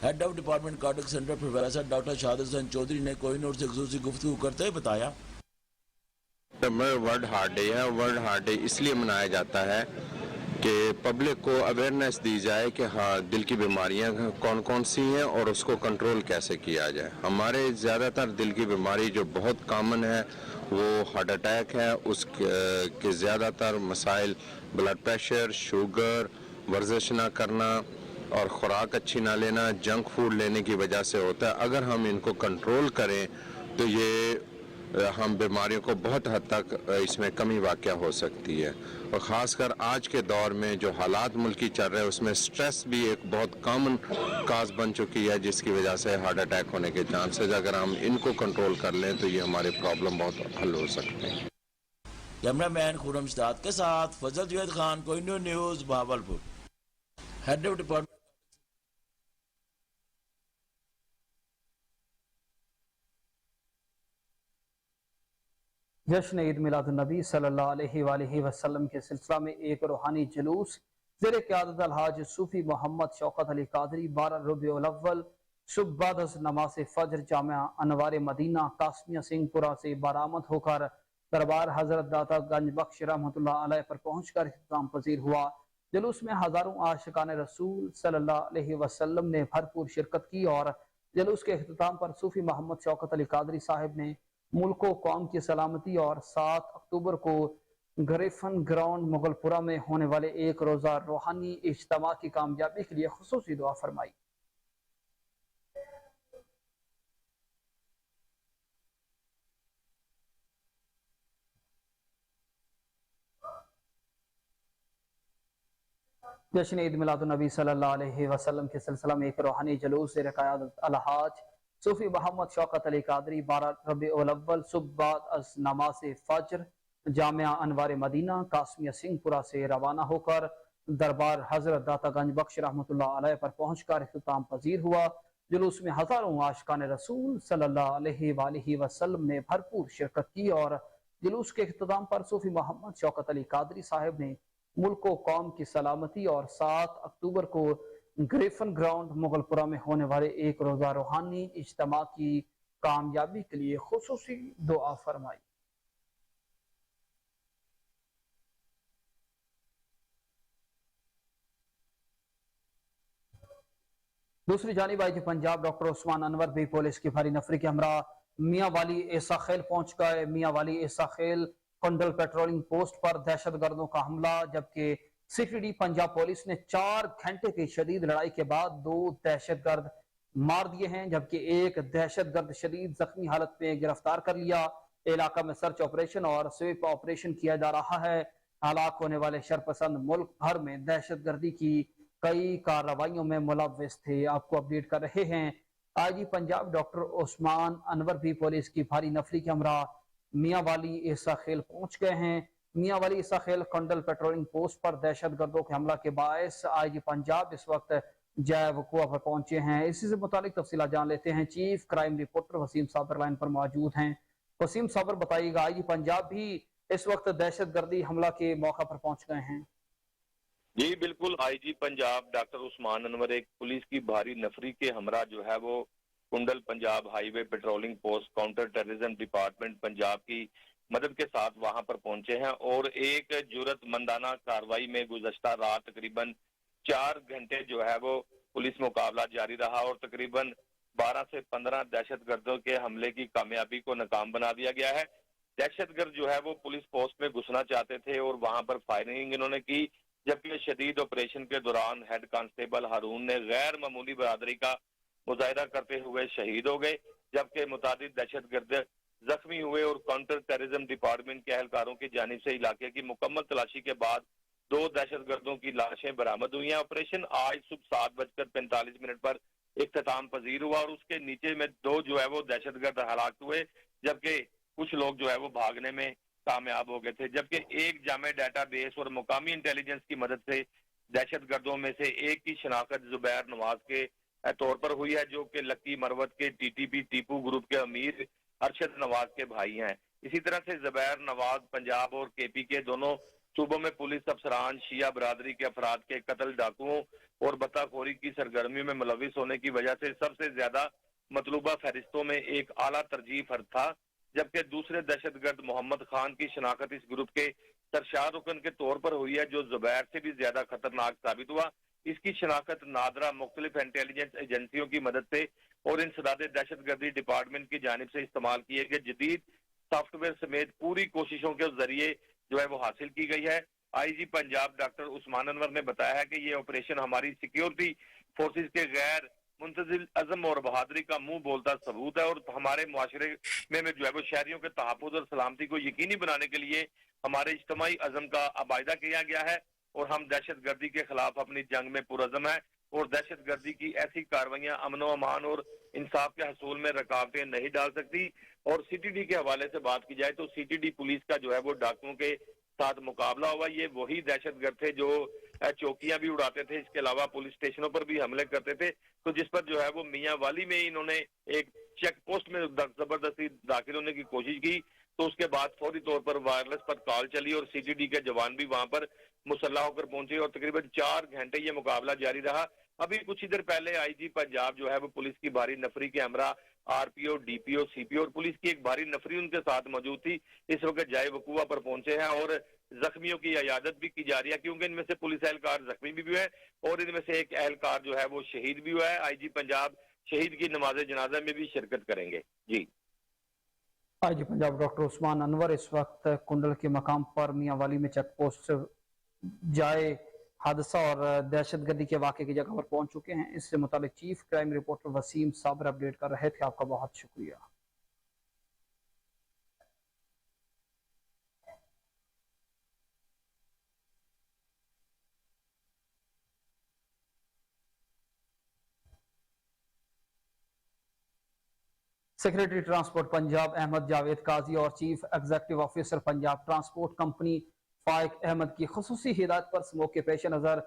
Head of department cardiac centre professor doctor Shahadat Hussain Chaudhary ने कोहिनूर से खुसूसी गुफ्तगू करते हुए बताया, वर्ल्ड हार्ट डे है। वर्ल्ड हार्ट डे इसलिए मनाया जाता है कि पब्लिक को अवेयरनेस दी जाए कि हाँ, दिल की बीमारियां कौन कौन सी हैं और उसको कंट्रोल कैसे किया जाए। हमारे ज़्यादातर दिल की बीमारी जो बहुत कॉमन है वो हार्ट अटैक है। उसके ज़्यादातर मसाइल ब्लड प्रेशर, शुगर, वर्जिश ना करना और ख़ुराक अच्छी ना लेना, जंक फूड लेने की वजह से होता है। अगर हम इनको कंट्रोल करें तो ये हम बीमारियों को बहुत हद तक इसमें कमी वाक़या हो सकती है। और ख़ासकर आज के दौर में जो हालात मुल्की चल रहे हैं उसमें स्ट्रेस भी एक बहुत कॉमन काज बन चुकी है, जिसकी वजह से हार्ट अटैक होने के चांसेस, अगर हम इनको कंट्रोल कर लें तो ये हमारे प्रॉब्लम बहुत हल हो सकते हैं। कैमरामैन खुरम शदाद के साथ Fazal Javed Khan, Kohinoor news, Bahawalpur. Head of department जश्न ईद मिलादुन्नबी सल्लल्लाहु अलैहि वसल्लम के सिलसिला में एक रूहानी जुलूस ज़ेरे क़यादत अलहाज सूफी मोहम्मद शौकत अली कादरी 12 रबीउल अव्वल सुबह बाद नमाज फजर जामिया अनवार मदीना कासमिया सिंहपुरा से बरामद होकर दरबार हजरत दाता गंज बख्श रहमतुल्लाह अलैह पर पहुंचकर इख्तिताम पजीर हुआ। जुलूस में हजारों आशिकान रसूल सल्लल्लाहु अलैहि वसल्लम ने भरपूर शिरकत की और जुलूस के इख्तिताम पर सूफी मोहम्मद शौकत अली कादरी साहिब ने मुल्क व कौम की सलामती और 7 अक्टूबर को गरिफन ग्राउंड मुगलपुरा में होने वाले एक रोजा रूहानी इज्तिमा की कामयाबी के लिए खुसूसी दुआ फरमाई। जश्न ईद मिलादुन्नबी सल्लल्लाहु अलैहि वसल्लम के सिलसिला में एक रूहानी जुलूस ज़ेरे क़यादत अलहाज सूफी मोहम्मद शौकत अली कादरी 12 रबीउल अव्वल सुबह बाद नमाज फजर जामिया अनवार मदीना कासमिया सिंहपुरा से रवाना होकर दरबार हजरत दाता गंज बख्श रहमतुल्लाह अलैह पर पहुंचकर इख्तिताम पजीर हुआ। जुलूस में हजारों आशिकान रसूल सल्लल्लाहु अलैहि वसल्लम ने भरपूर शिरकत की और जुलूस के इख्तिताम पर सूफी मोहम्मद शौकत अली कादरी साहब ने मुल्क व कौम की सलामती और 7 अक्टूबर को ग्रिफन ग्राउंड मुगलपुरा में होने वाले एक रोजा रूहानी इज्तिमा की कामयाबी के लिए खुसूसी दुआ फरमाई। दूसरी जानिब आईजी पंजाब डॉक्टर उस्मान अनवर भी पुलिस की भारी नफरी के हमरा मियाँ वाली ऐसा खेल पहुंच गए। मियाँ वाली ऐसा खेल कुंडल पेट्रोलिंग पोस्ट पर दहशत गर्दों का हमला, जबकि सीटीडी पंजाब पुलिस ने 4 घंटे की शदीद लड़ाई के बाद 2 दहशतगर्द मार दिए हैं, जबकि एक दहशतगर्द शदीद जख्मी हालत में गिरफ्तार कर लिया। इलाका में सर्च ऑपरेशन और स्वीप ऑपरेशन किया जा रहा है। हलाक होने वाले शरपसंद मुल्क भर में दहशतगर्दी की कई कार्रवाइयों में मुलव्विस थे। आपको अपडेट कर रहे हैं आईजी पंजाब डॉक्टर उस्मान अनवर भी पुलिस की भारी नफरी के हमरा मियाँ वाली ऐसा खेल पहुंच गए हैं। मियाँ वाली ऐसा खेल कंडल पेट्रोलिंग पोस्ट पर दहशतगर्दों के हमला के बायस आईजी पंजाब इस वक्त जय वकुआ पर पहुंचे हैं। इसी से मुतालिक तफसीलात जान लेते हैं। चीफ क्राइम रिपोर्टर वसीम साबर लाइन पर मौजूद हैं। वसीम साबर बताइएगा, आईजी पंजाब भी इस वक्त दहशतगर्दी हमला के मौका पर पहुंच गए हैं। जी बिल्कुल, आईजी पंजाब डॉक्टर उस्मान अनवर एक पुलिस की भारी नफरी के हमरा जो है वो कुंडल Punjab highway patrolling post counter terrorism department Punjab की मदद के साथ वहां पर पहुंचे हैं और एक जुर्रतमंदाना कार्रवाई में गुज़श्ता रात तकरीबन 4 घंटे जो है वो पुलिस मुकाबला जारी रहा और तकरीबन 12 से 15 दहशतगर्दों के हमले की कामयाबी को नाकाम बना दिया गया है। दहशतगर्द जो है वो पुलिस पोस्ट में घुसना चाहते थे और वहां पर फायरिंग इन्होंने की, जबकि शदीद ऑपरेशन के दौरान हेड कांस्टेबल हारून ने गैर मामूली बहादुरी का मुजाहिरा करते हुए शहीद हो गए, जबकि मुतादिद दहशतगर्द जख्मी हुए और काउंटर टेररिज्म डिपार्टमेंट के एहलकारों की जानिब से इलाके की मुकम्मल तलाशी के बाद 2 दहशतगर्दों की लाशें बरामद हुई हैं। ऑपरेशन आज सुबह 7:45 पर इख्तिताम पजीर हुआ और उसके नीचे में 2 जो है वो दहशतगर्द हलाक हुए, जबकि कुछ लोग जो है वो भागने में कामयाब हो गए थे, जबकि एक जामे डाटाबेस और मुकामी इंटेलिजेंस की मदद से दहशतगर्दों में से एक की शनाख्त जुबैर नवाज के तौर पर हुई है, जो कि लक्की मरवत के टीटीपी टीपू ग्रुप के अमीर अरशद नवाज के भाई हैं। इसी तरह से जुबैर नवाज पंजाब और केपी के दोनों सूबों में पुलिस अफसरान शिया बरादरी के अफराद के कत्ल, डाकुओं और बत्ताखोरी की सरगर्मियों में मुलविस होने की वजह से सबसे ज्यादा मतलूबा फहरिस्तों में एक आला तरजीह फर्द था, जबकि दूसरे दहशतगर्द मोहम्मद खान की शनाख्त इस ग्रुप के सरशार रुकन के तौर पर हुई है, जो जुबैर से भी ज्यादा खतरनाक साबित हुआ। इसकी शनाख्त नादरा मुख्तलिफ इंटेलिजेंस एजेंसियों की मदद से और इंसदाद दहशतगर्दी डिपार्टमेंट की जानिब से इस्तेमाल किए गए जदीद सॉफ्टवेयर समेत पूरी कोशिशों के जरिए जो है वो हासिल की गई है। आईजी पंजाब डॉक्टर उस्मान अनवर ने बताया है कि ये ऑपरेशन हमारी सिक्योरिटी फोर्सेज के गैर मुंतजिल अज़म और बहादुरी का मुंह बोलता सबूत है और हमारे मुआशरे में जो है वो शहरियों के तहफ़्फ़ुज़ और सलामती को यकीनी बनाने के लिए हमारे इज्तिमाई अज़म का अबायदा किया गया है और हम दहशतगर्दी के खिलाफ अपनी जंग में पुरअज़म है और दहशतगर्दी की ऐसी कार्रवाइयां अमन व अमान और इंसाफ के हसूल में रुकावटें नहीं डाल सकती। और सीटीडी के हवाले से बात की जाए तो सीटीडी पुलिस का जो है वो डाकुओं के साथ मुकाबला हुआ। ये वही दहशतगर्द थे जो चौकियां भी उड़ाते थे, इसके अलावा पुलिस स्टेशनों पर भी हमले करते थे, तो जिस पर जो है वो मियाँ वाली में इन्होंने एक चेक पोस्ट में जबरदस्ती दाखिल होने की कोशिश की, तो उसके बाद फौरी तौर पर वायरलेस पर कॉल चली और सीटीडी के जवान भी वहां पर मुसल्ला होकर पहुंचे और तकरीबन 4 घंटे ये मुकाबला जारी रहा। अभी कुछ ही देर पहले आईजी पंजाब जो है वो पुलिस की भारी नफरी के हमरा आरपीओ, डीपीओ, सीपीओ और पुलिस की एक भारी नफरी उनके साथ मौजूद थी। इस वक्त जाए वकुआ पर पहुंचे हैं और जख्मियों की इयादत भी की जा रही है, क्योंकि इनमें से पुलिस एहलकार जख्मी भी हुए हैं और इनमें से एक एहलकार जो है वो शहीद भी हुआ है। आईजी पंजाब शहीद की नमाज जनाजा में भी शिरकत करेंगे। जी, आईजी पंजाब डॉक्टर उस्मान अनवर इस वक्त कुंडल के मकाम पर मियाँ वाली में चेक पोस्ट जाए हादसा और दहशतगर्दी के वाक़े की जगह पर पहुंच चुके हैं। इससे मुताबिक चीफ क्राइम रिपोर्टर वसीम साबर अपडेट कर रहे थे। आपका बहुत शुक्रिया। सेक्रेटरी ट्रांसपोर्ट पंजाब अहमद जावेद काजी और chief executive officer Punjab transport company Faiq Ahmad की खुसूसी हिदायत पर स्मोक के पेश नजर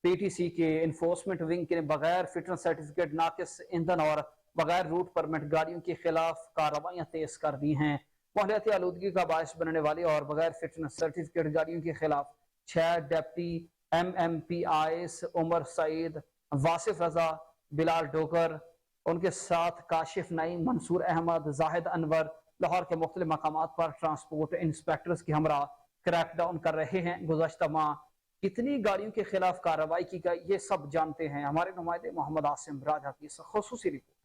PTC के इन्फोर्समेंट विंग के बगैर फिटनेस सर्टिफिकेट, नाकिस ईंधन और बगैर रूट परमिट गाड़ियों के खिलाफ कार्रवाइयां तेज कर दी हैं। माहौलियाती आलूदगी का बायस बनने वाली और बगैर फिटनेस सर्टिफिकेट गाड़ियों के खिलाफ 6 डेप्टी MMPIs उमर सईद, वासिफ रजा, बिलाल डोगर, उनके साथ काशिफ नईम, मंसूर अहमद, जाहिद अनवर लाहौर के मुख्तलिफ मकामात पर ट्रांसपोर्ट इंस्पेक्टर्स की हमरा क्रैकडाउन कर रहे हैं। गुज़श्ता माह कितनी गाड़ियों के खिलाफ कार्रवाई की गई, ये सब जानते हैं हमारे नुमाइंदे मोहम्मद आसिम राजा की खुसूसी report.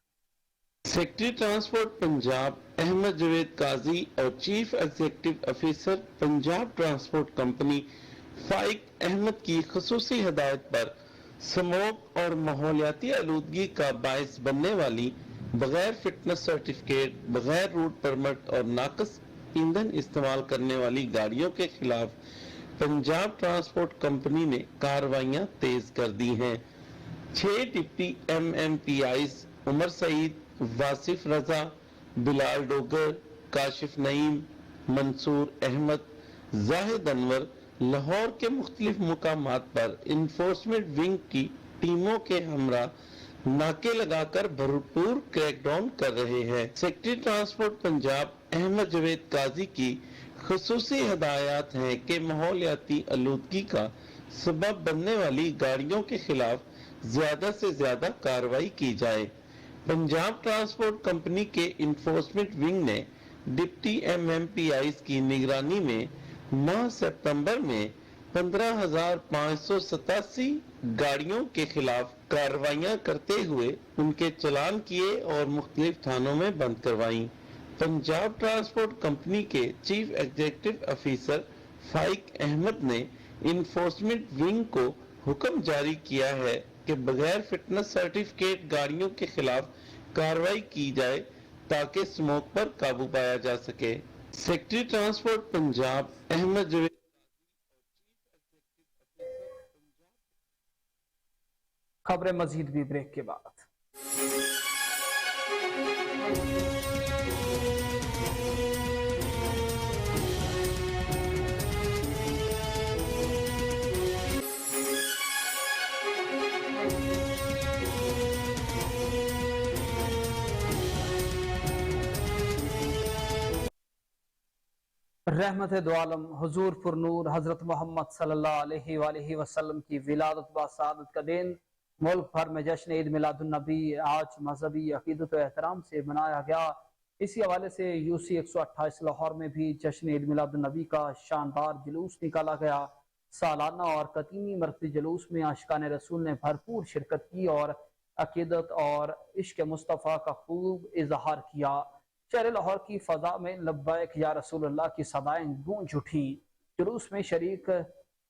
Secretary transport Punjab Ahmad Javed Qazi और chief executive officer Punjab transport company Faiq Ahmad की खुसूसी हिदायत पर स्मोक और माहौलियाती आलूदगी का बायस बनने वाली बगैर फिटनेस सर्टिफिकेट, बगैर रूट परमिट और नाकस ईंधन इस्तेमाल करने वाली गाड़ियों के खिलाफ पंजाब ट्रांसपोर्ट कंपनी ने कार्रवाइयां तेज कर दी हैं। 6 डिप्टी MMPIs उमर सईद, वासिफ रजा, बिलाल डोगर, काशिफ नईम, मंसूर अहमद, जाहिद अनवर लाहौर के मुख्तलिफ मुकामात पर इन्फोर्समेंट विंग की टीमों के हमरा नाके लगाकर भरपूर क्रैकडाउन कर रहे हैं। सेक्रेटरी ट्रांसपोर्ट पंजाब अहमद जवेद काजी की खुसूसी हिदायत हैं कि माहौलियाती आलूदगी का सबब बनने वाली गाड़ियों के खिलाफ ज्यादा से ज्यादा कार्रवाई की जाए। पंजाब ट्रांसपोर्ट कंपनी के इन्फोर्समेंट विंग ने डिप्टी MMPIs की निगरानी में 9 सितंबर में 15,587 गाड़ियों के खिलाफ कार्रवाइयां करते हुए उनके चालान किए और मुख्तलिफ थानों में बंद करवाई। पंजाब ट्रांसपोर्ट कंपनी के चीफ एग्जीक्यूटिव ऑफिसर फाइक अहमद ने इन्फोर्समेंट विंग को हुक्म जारी किया है कि बगैर फिटनेस सर्टिफिकेट गाड़ियों के खिलाफ कार्रवाई की जाए ताकि स्मोक पर काबू पाया जा सके। सेक्रेटरी ट्रांसपोर्ट पंजाब अहमद जवेद खबरें मजीद भी ब्रेक के बाद। रहमत दो आलम हुजूर पुरनूर हजरत मोहम्मद सल्लल्लाहु अलैहि वसल्लम की विलादत व सआदत का दिन मुल्क भर में जश्न ईद मिलादुन्नबी आज मजहबी अकीदत व एहतराम से मनाया गया। इसी हवाले से UC 128 लाहौर में भी जश्न ईद मिलादुन्नबी का शानदार जुलूस निकाला गया। सालाना और कतीमी मरकजी जुलूस में आशिकान रसूल ने भरपूर शिरकत की और अकीदत और इश्क मुस्तफ़ा का खूब इजहार किया। शहर लाहौर की फजा में लब्बैक या रसूलुल्लाह की सदाएं गूंज उठी। जुलूस में शरीक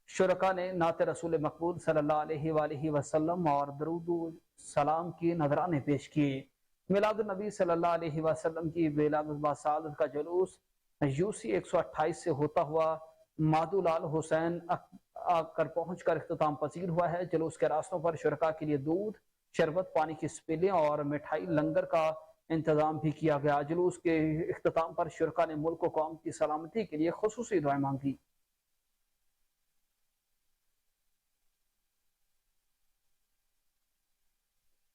शुरका ने नात रसूल मकबूल सल्लल्लाहु अलैहि वसल्लम और दरूद सलाम की नजराने पेश किए। मिलादुन्नबी सल्लल्लाहु अलैहि वसल्लम की विलादत व सआदत का जुलूस UC 128 से होता हुआ मादुलाल हुसैन आकर पहुंचकर इख्तिताम पसीर हुआ है। जुलूस के रास्तों पर शुरका के लिए दूध, शरबत, पानी की स्पिलें और मिठाई लंगर का इंतजाम भी किया गया। जुलूस के इख्तिताम पर शुरका ने मुल्क व कौम की सलामती के लिए खुसूसी दुआएं मांगी।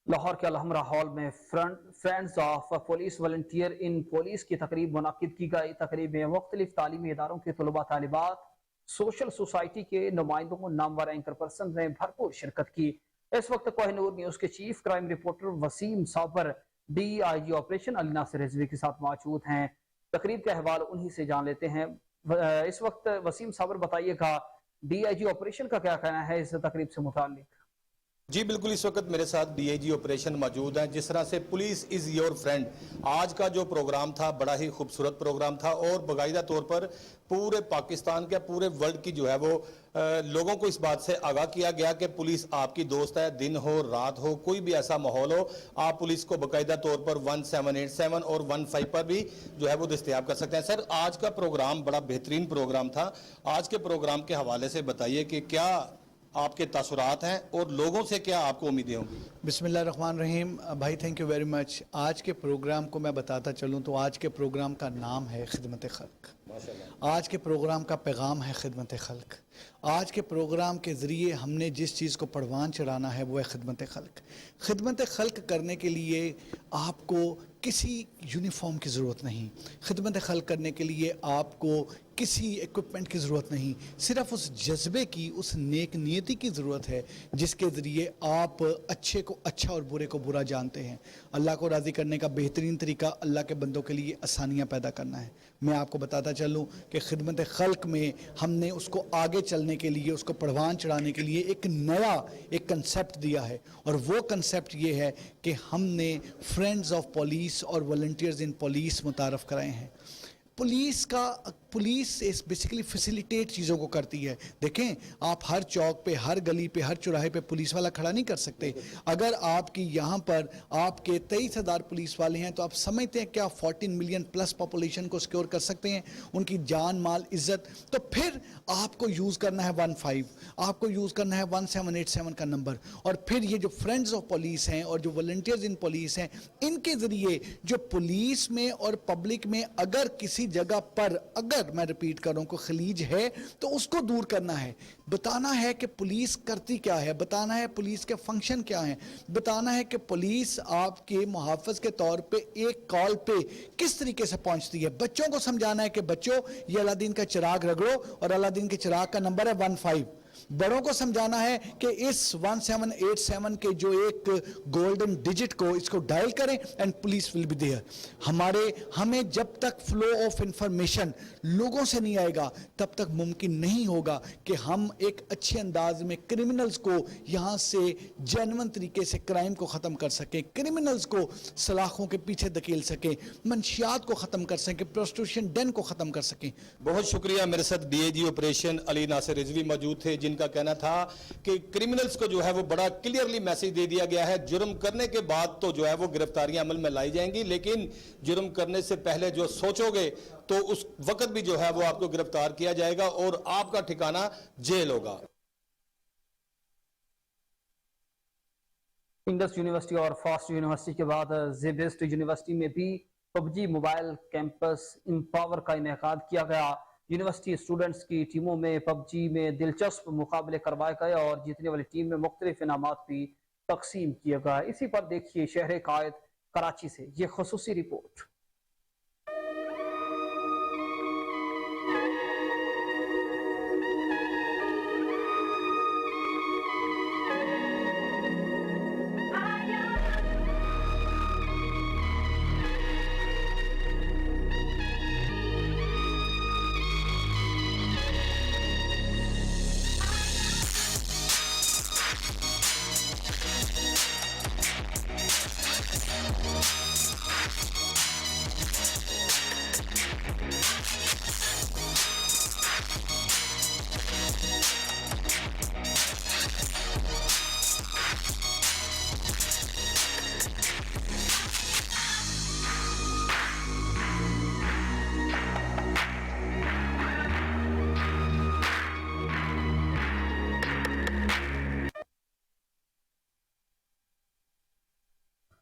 लाहौर के अलहमरा हॉल में friends of police volunteer in police की तकरीब मुनाकिद की गई। तकरीब में मुख्तलिफ तालीमी इदारों के तलबा तालिबात, सोशल सोसाइटी के नुमाइंदों, नामवर एंकर पर्सन ने भरपूर शिरकत की। इस वक्त कोहिनूर न्यूज के चीफ क्राइम रिपोर्टर वसीम साबर DIG ऑपरेशन अली नासिर रिजवी के साथ मौजूद हैं। तकरीब का अहवाल उन्हीं से जान लेते हैं। इस वक्त वसीम साबर बताइएगा, DIG ऑपरेशन का क्या कहना है इस तकरीब से मुताल्लिक? जी बिल्कुल, इस वक्त मेरे साथ DIG ऑपरेशन मौजूद हैं। जिस तरह से पुलिस इज़ योर फ्रेंड, आज का जो प्रोग्राम था बड़ा ही खूबसूरत प्रोग्राम था और बाकायदा तौर पर पूरे पाकिस्तान के पूरे वर्ल्ड की जो है वो लोगों को इस बात से आगाह किया गया कि पुलिस आपकी दोस्त है। दिन हो रात हो कोई भी ऐसा माहौल हो, आप पुलिस को बाकायदा तौर पर 1787 और 15 पर भी जो है वो दस्तयाब कर सकते हैं। सर, आज का प्रोग्राम बड़ा बेहतरीन प्रोग्राम था। आज के प्रोग्राम के हवाले से बताइए कि क्या आपके तासुरात हैं और लोगों से क्या आपको उम्मीदें होंगी? बिस्मिल्लाहिर्रहमानिर्रहीम। भाई थैंक यू वेरी मच। आज के प्रोग्राम को मैं बताता चलूँ तो आज के प्रोग्राम का नाम है खिदमत खल्क। आज के प्रोग्राम का पैगाम है खिदमत खल्क। आज के प्रोग्राम के ज़रिए हमने जिस चीज़ को परवान चढ़ाना है वो है खिदमत खल्क। खिदमत खल्क करने के लिए आपको किसी यूनिफॉर्म की ज़रूरत नहीं। खिदमत खल्क करने के लिए आपको किसी इक्विपमेंट की ज़रूरत नहीं, सिर्फ उस जज्बे की, उस नेक नियति की ज़रूरत है जिसके ज़रिए आप अच्छे को अच्छा और बुरे को बुरा जानते हैं। अल्लाह को राज़ी करने का बेहतरीन तरीका अल्लाह के बंदों के लिए आसानियाँ पैदा करना है। मैं आपको बताता चलूँ कि खिदमत खल्क में हमने उसको आगे चलने के लिए, उसको परवान चढ़ाने के लिए एक नया कंसेप्ट दिया है, और वो कंसेप्ट ये है कि हमने फ्रेंड्स ऑफ पुलिस और वॉलंटियर्स इन पुलिस मुतारफ़ कराए हैं। पुलिस इस बेसिकली फैसिलिटेट चीज़ों को करती है। देखें, आप हर चौक पे, हर गली पे, हर चौराहे पे पुलिस वाला खड़ा नहीं कर सकते। अगर आपकी यहाँ पर आपके 23,000 पुलिस वाले हैं तो आप समझते हैं क्या 14 मिलियन प्लस पॉपुलेशन को सिक्योर कर सकते हैं, उनकी जान माल इज्जत? तो फिर आपको यूज़ करना है 15, आपको यूज़ करना है 1787 का नंबर। और फिर ये जो फ्रेंड्स ऑफ पुलिस हैं और जो वॉलंटियर्स इन पुलिस हैं, इनके ज़रिए जो पुलिस में और पब्लिक में अगर किसी जगह पर, अगर मैं रिपीट कर रहा हूं, को खलीज है तो उसको दूर करना है। बताना है कि पुलिस करती क्या है, बताना है पुलिस के फंक्शन क्या हैं, बताना है कि पुलिस आपके मुहाफ़िज़ के तौर पे एक कॉल पे किस तरीके से पहुंचती है। बच्चों को समझाना है कि बच्चों ये अलादीन का चिराग रगड़ो और अलादीन के चिराग का नंबर है 15। बड़ों को समझाना है कि इस 1787 के जो एक गोल्डन डिजिट को, इसको डायल करें and police will be there. हमें जब तक फ्लो ऑफ इंफॉर्मेशन लोगों से नहीं आएगा तब तक मुमकिन नहीं होगा कि हम एक अच्छे अंदाज में क्रिमिनल्स को यहाँ से जेन्युइन तरीके से क्राइम को ख़त्म कर सकें, क्रिमिनल्स को सलाखों के पीछे धकेल सकें, मंशियात को ख़त्म कर सकें, प्रोस्टिट्यूशन डेन को ख़त्म कर सकें। बहुत शुक्रिया। मेरे साथ डीआईजी ऑपरेशन अली नासिर रिजवी मौजूद थे, जिनका कहना था कि क्रिमिनल्स को जो है वो बड़ा क्लियरली मैसेज दे दिया गया है, जुर्म करने के बाद तो जो है वो गिरफ्तारियां अमल में लाई जाएंगी, लेकिन जुर्म करने से पहले जो सोचोगे तो उस वक्त भी जो है वो आपको गिरफ्तार किया जाएगा और आपका ठिकाना जेल होगा। इंडस यूनिवर्सिटी और फास्ट यूनिवर्सिटी के बाद ज़ेबेस्ट यूनिवर्सिटी में भी पबजी मोबाइल कैंपस इम्पावर का इनेकाद किया गया। यूनिवर्सिटी स्टूडेंट्स की टीमों में पबजी में दिलचस्प मुकाबले करवाए गए और जीतने वाली टीम में मुख्तलिफ इनामात भी तकसीम किए गए। इसी पर देखिए शहर कायद कराची से ये खुसूसी रिपोर्ट।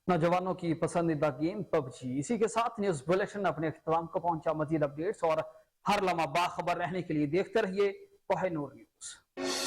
नौजवानों की पसंदीदा गेम पबजी। इसी के साथ न्यूज बुलेटिन अपने इख्तिताम को पहुंचा। मजीद अपडेट्स और हर लम्हा बाखबर रहने के लिए देखते रहिए कोहिनूर न्यूज।